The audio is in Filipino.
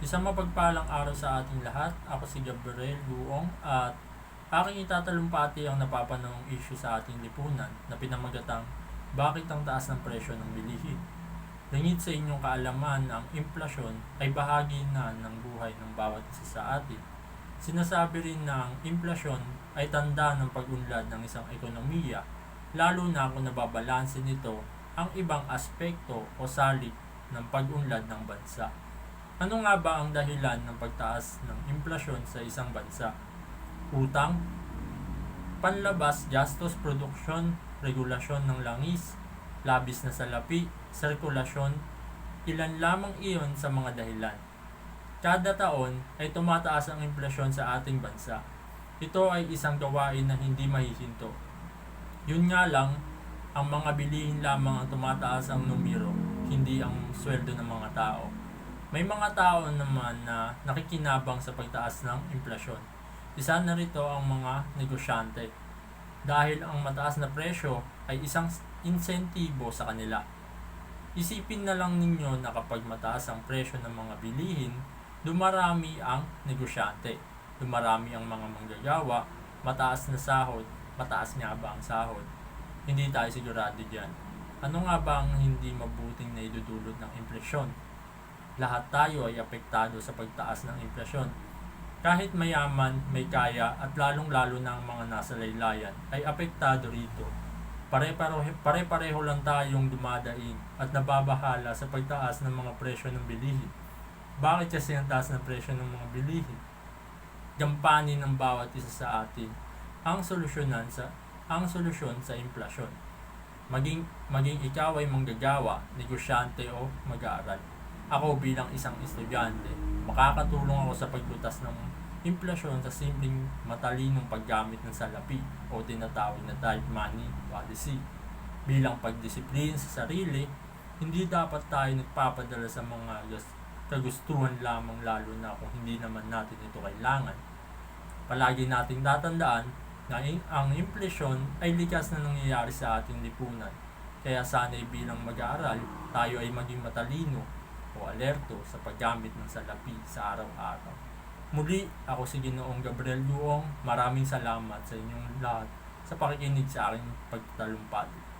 Isang mapagpalang araw sa ating lahat. Ako si Gabriel Guong at aking itatalumpati ang napapanahong issue sa ating lipunan na pinamagatang bakit ang taas ng presyo ng bilihin. Lingid sa inyong kaalaman na ang inflasyon ay bahagi na ng buhay ng bawat isa sa atin. Sinasabi rin na ang inflasyon ay tanda ng pag-unlad ng isang ekonomiya, lalo na kung nababalanse nito ang ibang aspekto o salik ng pag-unlad ng bansa. Ano nga ba ang dahilan ng pagtaas ng inflasyon sa isang bansa? Utang, panlabas, gastos, produksyon, regulasyon ng langis, labis na salapi, sirkulasyon, ilan lamang iyon sa mga dahilan. Kada taon ay tumataas ang inflasyon sa ating bansa. Ito ay isang gawain na hindi mahihinto. Yun nga lang, ang mga bilihin lamang ang tumataas ang numero, hindi ang sweldo ng mga tao. May mga tao naman na nakikinabang sa pagtaas ng inflasyon. Isa na rito ang mga negosyante. Dahil ang mataas na presyo ay isang insentibo sa kanila. Isipin na lang ninyo na kapag mataas ang presyo ng mga bilihin, dumarami ang negosyante. Dumarami ang mga manggagawa, mataas na sahod, mataas nga ba ang sahod? Hindi tayo sigurado dyan. Ano nga ba ang hindi mabuting na idudulot ng inflasyon? Lahat tayo ay apektado sa pagtaas ng inflasyon. Kahit mayaman, may kaya at lalong-lalo na ang mga nasa laylayan ay apektado rito. Pare-pareho lang tayong dumadaing at nababahala sa pagtaas ng mga presyo ng bilihin. Bakit kasi ang taas ng presyo ng mga bilihin? Gampanin ng bawat isa sa atin ang solusyon sa inflasyon. Maging ikaw ay manggagawa, negosyante o mag-aaral. Ako bilang isang estudyante, makakatulong ako sa paglutas ng inflasyon sa simpleng matalinong paggamit ng salapi o tinatawag na tight money policy. Bilang pagdisiplina sa sarili, hindi dapat tayo nagpapadala sa mga kagustuhan lamang, lalo na kung hindi naman natin ito kailangan. Palagi nating tatandaan na ang inflasyon ay likas na nangyayari sa ating lipunan. Kaya sana'y bilang mag-aaral, tayo ay maging matalino o alerto sa paggamit ng salapi sa araw-araw. Muli, ako si Ginoong Gabriel Guong. Maraming salamat sa inyong lahat sa pakikinig sa aking pagtalumpati.